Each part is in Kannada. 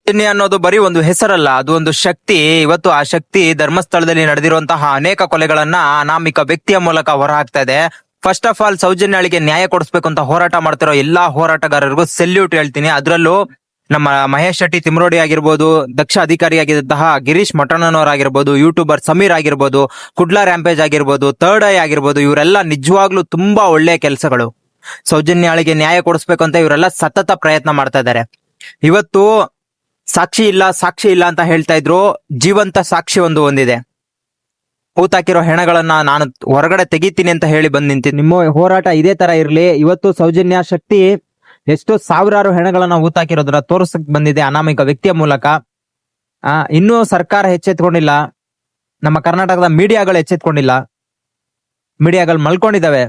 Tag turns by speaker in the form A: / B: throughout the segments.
A: ಸೌಜನ್ಯ ಅನ್ನೋದು ಬರೀ ಒಂದು ಹೆಸರಲ್ಲ, ಅದು ಒಂದು ಶಕ್ತಿ. ಇವತ್ತು ಆ ಶಕ್ತಿ ಧರ್ಮಸ್ಥಳದಲ್ಲಿ ನಡೆದಿರುವಂತಹ ಅನೇಕ ಕೊಲೆಗಳನ್ನ ಅನಾಮಿಕ ವ್ಯಕ್ತಿಯ ಮೂಲಕ ಹೊರಹಾಕ್ತಾ ಇದೆ. ಫಸ್ಟ್ ಆಫ್ ಆಲ್ ಸೌಜನ್ಯಳಿಗೆ ನ್ಯಾಯ ಕೊಡಿಸ್ಬೇಕು ಅಂತ ಹೋರಾಟ ಮಾಡ್ತಿರೋ ಎಲ್ಲಾ ಹೋರಾಟಗಾರರಿಗೂ ಸೆಲ್ಯೂಟ್ ಹೇಳ್ತೀನಿ. ಅದರಲ್ಲೂ ನಮ್ಮ ಮಹೇಶ್ ಶೆಟ್ಟಿ ತಿಮ್ರೋಡಿ ಆಗಿರ್ಬೋದು, ದಕ್ಷ ಅಧಿಕಾರಿಯಾಗಿದ್ದಂತಹ ಗಿರೀಶ್ ಮಠಣ್ಣನವರಾಗಿರ್ಬೋದು, ಯೂಟ್ಯೂಬರ್ ಸಮೀರ್ ಆಗಿರ್ಬೋದು, ಕುಡ್ಲಾ ರ್ಯಾಂಪೇಜ್ ಆಗಿರ್ಬೋದು, ಥರ್ಡ್ ಐ ಆಗಿರ್ಬೋದು, ಇವರೆಲ್ಲ ನಿಜವಾಗ್ಲೂ ತುಂಬಾ ಒಳ್ಳೆ ಕೆಲಸಗಳು. ಸೌಜನ್ಯಳಿಗೆ ನ್ಯಾಯ ಕೊಡಿಸ್ಬೇಕು ಅಂತ ಇವರೆಲ್ಲ ಸತತ ಪ್ರಯತ್ನ ಮಾಡ್ತಾ ಇದ್ದಾರೆ. ಇವತ್ತು ಸಾಕ್ಷಿ ಇಲ್ಲ ಅಂತ ಹೇಳ್ತಾ ಇದ್ರು. ಜೀವಂತ ಸಾಕ್ಷಿ ಒಂದು ಹೊಂದಿದೆ. ಹೂತಾಕಿರೋ ಹೆಣಗಳನ್ನ ನಾನು ಹೊರಗಡೆ ತೆಗಿತೀನಿ ಅಂತ ಹೇಳಿ ಬಂದ್ ನಿಂತೀನಿ. ನಿಮ್ಮ ಹೋರಾಟ ಇದೇ ತರ ಇರ್ಲಿ. ಇವತ್ತು ಸೌಜನ್ಯ ಶಕ್ತಿ ಎಷ್ಟೋ ಸಾವಿರಾರು ಹೆಣಗಳನ್ನ ಹೂತಾಕಿರೋದ್ರ ತೋರ್ಸಕ್ ಬಂದಿದೆ ಅನಾಮಿಕ ವ್ಯಕ್ತಿಯ ಮೂಲಕ. ಇನ್ನೂ ಸರ್ಕಾರ ಎಚ್ಚೆತ್ಕೊಂಡಿಲ್ಲ, ನಮ್ಮ ಕರ್ನಾಟಕದ ಮೀಡಿಯಾಗಳು ಎಚ್ಚೆತ್ಕೊಂಡಿಲ್ಲ, ಮೀಡಿಯಾಗಳು ಮಲ್ಕೊಂಡಿದ್ದಾವೆ.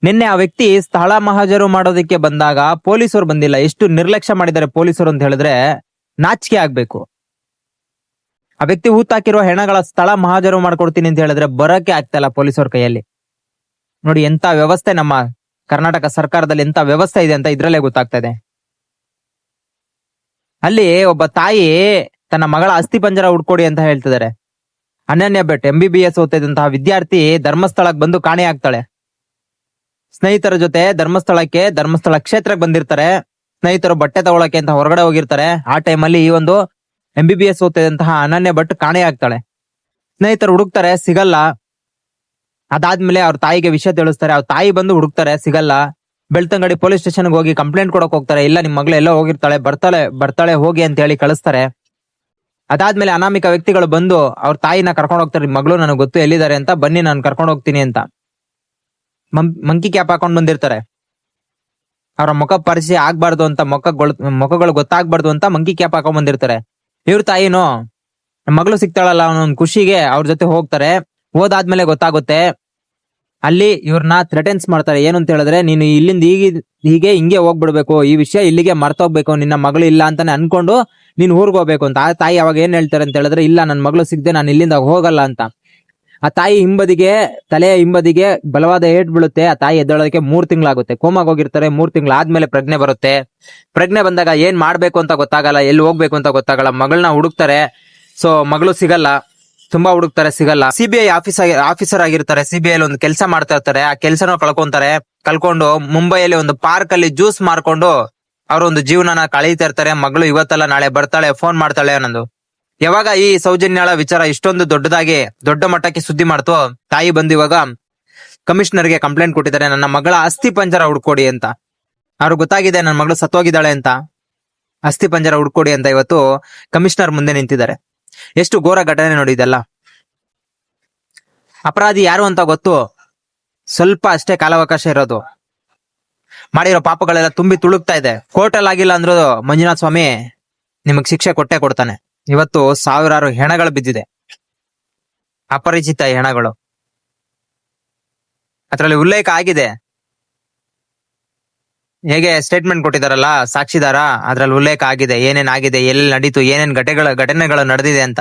A: ನಿನ್ನೆ ಆ ವ್ಯಕ್ತಿ ಸ್ಥಳ ಮಹಾಜರು ಮಾಡೋದಕ್ಕೆ ಬಂದಾಗ ಪೊಲೀಸರು ಬಂದಿಲ್ಲ. ಎಷ್ಟು ನಿರ್ಲಕ್ಷ್ಯ ಮಾಡಿದ್ದಾರೆ ಪೊಲೀಸರು ಅಂತ ಹೇಳಿದ್ರೆ ನಾಚಿಕೆ ಆಗ್ಬೇಕು. ಆ ವ್ಯಕ್ತಿ ಹೂತಾಕಿರೋ ಹೆಣಗಳ ಸ್ಥಳ ಮಹಾಜರು ಮಾಡ್ಕೊಡ್ತೀನಿ ಅಂತ ಹೇಳಿದ್ರೆ ಬರಕ್ಕೆ ಆಗ್ತಾ ಇಲ್ಲ ಪೊಲೀಸರ ಕೈಯಲ್ಲಿ. ನೋಡಿ ಎಂತ ವ್ಯವಸ್ಥೆ ನಮ್ಮ ಕರ್ನಾಟಕ ಸರ್ಕಾರದಲ್ಲಿ ಎಂತ ವ್ಯವಸ್ಥೆ ಇದೆ ಅಂತ ಇದ್ರಲ್ಲೇ ಗೊತ್ತಾಗ್ತಾ ಇದೆ. ಅಲ್ಲಿ ಒಬ್ಬ ತಾಯಿ ತನ್ನ ಮಗಳ ಅಸ್ಥಿ ಪಂಜರ ಹುಡ್ಕೊಡಿ ಅಂತ ಹೇಳ್ತಿದ್ದಾರೆ. ಅನನ್ಯ ಭಟ್ MBBS ಓದ್ತಿದ್ದಂತಹ ವಿದ್ಯಾರ್ಥಿ ಧರ್ಮಸ್ಥಳಕ್ಕೆ ಬಂದು ಕಾಣೆ ಆಗ್ತಾಳೆ. ಸ್ನೇಹಿತರ ಜೊತೆ ಧರ್ಮಸ್ಥಳ ಕ್ಷೇತ್ರಕ್ಕೆ ಬಂದಿರ್ತಾರೆ. ಸ್ನೇಹಿತರು ಬಟ್ಟೆ ತಗೊಳಕ್ಕೆ ಅಂತ ಹೊರಗಡೆ ಹೋಗಿರ್ತಾರೆ. ಆ ಟೈಮಲ್ಲಿ ಈ ಒಂದು MBBS ಓದ್ತಿದ್ದಂತಹ ಅನನ್ಯ ಭಟ್ ಕಾಣೆ ಆಗ್ತಾಳೆ. ಸ್ನೇಹಿತರು ಹುಡುಕ್ತಾರೆ, ಸಿಗಲ್ಲ. ಅದಾದ್ಮೇಲೆ ಅವ್ರ ತಾಯಿಗೆ ವಿಷಯ ತಿಳಿಸ್ತಾರೆ. ಅವ್ರ ತಾಯಿ ಬಂದು ಹುಡುಕ್ತಾರೆ, ಸಿಗಲ್ಲ. ಬೆಳ್ತಂಗಡಿ ಪೊಲೀಸ್ ಸ್ಟೇಷನ್ಗೆ ಹೋಗಿ ಕಂಪ್ಲೇಂಟ್ ಕೊಡಕ್ ಹೋಗ್ತಾರೆ. ಇಲ್ಲ, ನಿಮ್ ಮಗಳು ಎಲ್ಲೋ ಹೋಗಿರ್ತಾಳೆ, ಬರ್ತಾಳೆ ಹೋಗಿ ಅಂತ ಹೇಳಿ ಕಳಿಸ್ತಾರೆ. ಅದಾದ್ಮೇಲೆ ಅನಾಮಿಕ ವ್ಯಕ್ತಿಗಳು ಬಂದು ಅವ್ರ ತಾಯಿನ ಕರ್ಕೊಂಡು ಹೋಗ್ತಾರೆ. ನಿಮ್ ಮಗಳು ನನಗೆ ಗೊತ್ತು ಎಲ್ಲಿದ್ದಾರೆ ಅಂತ, ಬನ್ನಿ ನಾನು ಕರ್ಕೊಂಡು ಹೋಗ್ತೀನಿ ಅಂತ. ಮಂಕಿ ಕ್ಯಾಪ್ ಹಾಕೊಂಡ್ ಬಂದಿರ್ತಾರೆ. ಅವರ ಮುಖ ಪರಿಚಯ ಆಗ್ಬಾರ್ದು ಅಂತ, ಮುಖಗಳು ಗೊತ್ತಾಗ್ಬಾರ್ದು ಅಂತ ಮಂಕಿ ಕ್ಯಾಪ್ ಹಾಕೊಂಡ್ ಬಂದಿರ್ತಾರೆ. ಇವ್ರ ತಾಯಿನೂ ಮಗಳು ಸಿಗ್ತಾಳಲ್ಲ ಅನ್ನೋ ಒಂದು ಖುಷಿಗೆ ಅವ್ರ ಜೊತೆ ಹೋಗ್ತಾರೆ. ಹೋದಾದ್ಮೇಲೆ ಗೊತ್ತಾಗುತ್ತೆ, ಅಲ್ಲಿ ಇವ್ರನ್ನ ಥ್ರೆಟನ್ಸ್ ಮಾಡ್ತಾರೆ. ಏನು ಅಂತ ಹೇಳಿದ್ರೆ, ನೀನು ಇಲ್ಲಿಂದ ಹಿಂಗೆ ಹೋಗ್ಬಿಡ್ಬೇಕು, ಈ ವಿಷಯ ಇಲ್ಲಿಗೆ ಮರ್ತೋಗ್ಬೇಕು, ನಿನ್ನ ಮಗಳು ಇಲ್ಲ ಅಂತಾನೆ ಅನ್ಕೊಂಡು ನೀನ್ ಊರ್ಗ್ ಹೋಗ್ಬೇಕು ಅಂತ. ಆ ತಾಯಿ ಅವಾಗ ಏನ್ ಹೇಳ್ತಾರೆ ಅಂತ ಹೇಳಿದ್ರೆ, ಇಲ್ಲ ನನ್ ಮಗಳು ಸಿಗದೆ ನಾನು ಇಲ್ಲಿಂದ ಹೋಗಲ್ಲ ಅಂತ. ಆ ತಾಯಿ ತಲೆಯ ಹಿಂಬದಿಗೆ ಬಲವಾದ ಏಟ್ ಬೀಳುತ್ತೆ. ಆ ತಾಯಿ ಎದ್ದೇಳೋದಕ್ಕೆ 3 ತಿಂಗಳಾಗುತ್ತೆ. ಕೋಮಾಗ ಹೋಗಿರ್ತಾರೆ. 3 ತಿಂಗಳಾದ್ಮೇಲೆ ಪ್ರಜ್ಞೆ ಬರುತ್ತೆ. ಪ್ರಜ್ಞೆ ಬಂದಾಗ ಏನ್ ಮಾಡ್ಬೇಕು ಅಂತ ಗೊತ್ತಾಗಲ್ಲ, ಎಲ್ಲಿ ಹೋಗ್ಬೇಕು ಅಂತ ಗೊತ್ತಾಗಲ್ಲ. ಮಗಳನ್ನ ಹುಡುಕ್ತಾರೆ. ಸೊ ಮಗಳು ಸಿಗಲ್ಲ, ತುಂಬಾ ಹುಡುಕ್ತಾರೆ, ಸಿಗಲ್ಲ. CBI ಆಫೀಸರ್ ಆಗಿರ್ತಾರೆ. CBI ಒಂದು ಕೆಲಸ ಮಾಡ್ತಾ ಇರ್ತಾರೆ. ಆ ಕೆಲಸನ ಕಳ್ಕೊಂಡು ಮುಂಬೈಯಲ್ಲಿ ಒಂದು ಪಾರ್ಕ್ ಅಲ್ಲಿ ಜ್ಯೂಸ್ ಮಾರ್ಕೊಂಡು ಅವ್ರ ಒಂದು ಜೀವನನ ಕಳೀತಾ ಇರ್ತಾರೆ. ಮಗಳು ಇವತ್ತಲ್ಲ ನಾಳೆ ಬರ್ತಾಳೆ, ಫೋನ್ ಮಾಡ್ತಾಳೆ ಅನ್ನೋದು. ಯಾವಾಗ ಈ ಸೌಜನ್ಯಳ ವಿಚಾರ ಇಷ್ಟೊಂದು ದೊಡ್ಡ ಮಟ್ಟಕ್ಕೆ ಸುದ್ದಿ ಮಾಡ್ತು, ತಾಯಿ ಬಂದು ಇವಾಗ ಕಮಿಷನರ್ಗೆ ಕಂಪ್ಲೇಂಟ್ ಕೊಟ್ಟಿದ್ದಾರೆ, ನನ್ನ ಮಗಳ ಅಸ್ಥಿ ಪಂಜರ ಹುಡ್ಕೊಡಿ ಅಂತ. ಅವ್ರಿಗೆ ಗೊತ್ತಾಗಿದೆ ನನ್ನ ಮಗಳು ಸತ್ತೋಗಿದ್ದಾಳೆ ಅಂತ. ಅಸ್ಥಿ ಪಂಜರ ಹುಡ್ಕೊಡಿ ಅಂತ ಇವತ್ತು ಕಮಿಷನರ್ ಮುಂದೆ ನಿಂತಿದ್ದಾರೆ. ಎಷ್ಟು ಘೋರ ಘಟನೆ ನೋಡಿ ಇದೆಲ್ಲ. ಅಪರಾಧಿ ಯಾರು ಅಂತ ಗೊತ್ತು, ಸ್ವಲ್ಪ ಅಷ್ಟೇ ಕಾಲಾವಕಾಶ ಇರೋದು. ಮಾಡಿರೋ ಪಾಪಗಳೆಲ್ಲ ತುಂಬಿ ತುಳುಕ್ತಾ ಇದೆ. ಕೋರ್ಟಲ್ಲಿ ಆಗಿಲ್ಲ ಅಂದ್ರೂ ಮಂಜುನಾಥ ಸ್ವಾಮಿ ನಿಮಗ್ ಶಿಕ್ಷೆ ಕೊಟ್ಟೆ ಕೊಡ್ತಾನೆ. ಇವತ್ತು ಸಾವಿರಾರು ಹೆಣಗಳು ಬಿದ್ದಿದೆ, ಅಪರಿಚಿತ ಹೆಣಗಳು. ಅದರಲ್ಲಿ ಉಲ್ಲೇಖ ಆಗಿದೆ, ಹೇಗೆ ಸ್ಟೇಟ್ಮೆಂಟ್ ಕೊಟ್ಟಿದಾರಲ್ಲ ಸಾಕ್ಷಿದಾರ, ಅದ್ರಲ್ಲಿ ಉಲ್ಲೇಖ ಆಗಿದೆ ಏನೇನಾಗಿದೆ, ಎಲ್ಲಿ ನಡೀತು, ಏನೇನ್ ಘಟನೆಗಳು ನಡೆದಿದೆ ಅಂತ.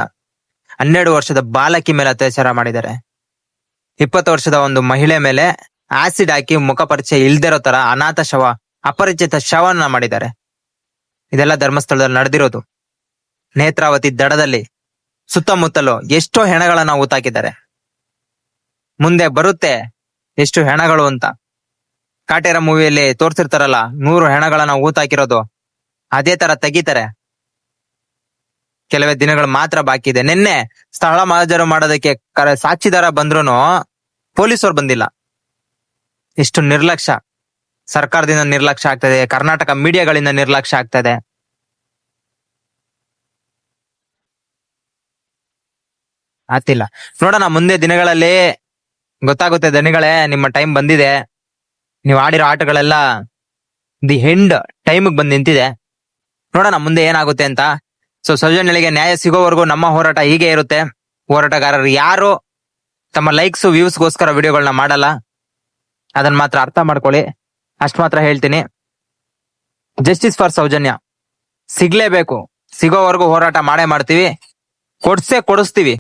A: 12 ವರ್ಷದ ಬಾಲಕಿ ಮೇಲೆ ಅತ್ಯಾಚಾರ ಮಾಡಿದ್ದಾರೆ. 20 ವರ್ಷದ ಒಂದು ಮಹಿಳೆ ಮೇಲೆ ಆಸಿಡ್ ಹಾಕಿ ಮುಖ ಪರಿಚಯ ಇಲ್ದಿರೋ ತರ ಅನಾಥ ಶವ, ಅಪರಿಚಿತ ಶವನ ಮಾಡಿದ್ದಾರೆ. ಇದೆಲ್ಲ ಧರ್ಮಸ್ಥಳದಲ್ಲಿ ನಡೆದಿರೋದು. ನೇತ್ರಾವತಿ ದಡದಲ್ಲಿ ಸುತ್ತಮುತ್ತಲು ಎಷ್ಟೋ ಹೆಣಗಳನ್ನ ಹೂತಾಕಿದ್ದಾರೆ. ಮುಂದೆ ಬರುತ್ತೆ ಎಷ್ಟು ಹೆಣಗಳು ಅಂತ. ಕಾಟೇರ ಮೂವಿಯಲ್ಲಿ ತೋರ್ಸಿರ್ತಾರಲ್ಲ 100 ಹೆಣಗಳನ್ನ ಹೂತಾಕಿರೋದು, ಅದೇ ತರ ತೆಗಿತಾರೆ. ಕೆಲವೇ ದಿನಗಳು ಮಾತ್ರ ಬಾಕಿ ಇದೆ. ನಿನ್ನೆ ಸ್ಥಳ ಮಹಾಜರು ಮಾಡೋದಕ್ಕೆ ಸಾಕ್ಷಿದಾರ ಬಂದ್ರೂ ಪೊಲೀಸರು ಬಂದಿಲ್ಲ. ಎಷ್ಟು ನಿರ್ಲಕ್ಷ್ಯ, ಸರ್ಕಾರದಿಂದ ನಿರ್ಲಕ್ಷ್ಯ ಆಗ್ತದೆ, ಕರ್ನಾಟಕ ಮೀಡಿಯಾಗಳಿಂದ ನಿರ್ಲಕ್ಷ್ಯ ಆಗ್ತದೆ. ಆಗ್ತಿಲ್ಲ. ನೋಡೋಣ ಮುಂದೆ ದಿನಗಳಲ್ಲಿ ಗೊತ್ತಾಗುತ್ತೆ. ದನಿಗಳೇ, ನಿಮ್ಮ ಟೈಮ್ ಬಂದಿದೆ. ನೀವು ಆಡಿರೋ ಆಟಗಳೆಲ್ಲ ದಿ ಎಂಡ್ ಟೈಮಿಗೆ ಬಂದು ನಿಂತಿದೆ. ನೋಡೋಣ ಮುಂದೆ ಏನಾಗುತ್ತೆ ಅಂತ. ಸೊ ಸೌಜನ್ಯಳಿಗೆ ನ್ಯಾಯ ಸಿಗೋವರೆಗೂ ನಮ್ಮ ಹೋರಾಟ ಹೀಗೆ ಇರುತ್ತೆ. ಹೋರಾಟಗಾರರು ಯಾರು ತಮ್ಮ ಲೈಕ್ಸ್ ವ್ಯೂಸ್ಗೋಸ್ಕರ ವಿಡಿಯೋಗಳನ್ನ ಮಾಡಲ್ಲ, ಅದನ್ನ ಮಾತ್ರ ಅರ್ಥ ಮಾಡ್ಕೊಳ್ಳಿ. ಅಷ್ಟು ಮಾತ್ರ ಹೇಳ್ತೀನಿ. ಜಸ್ಟಿಸ್ ಫಾರ್ ಸೌಜನ್ಯ ಸಿಗ್ಲೇಬೇಕು. ಸಿಗೋವರೆಗೂ ಹೋರಾಟ ಮಾಡೇ ಮಾಡ್ತೀವಿ, ಕೊಡಿಸ್ತೀವಿ.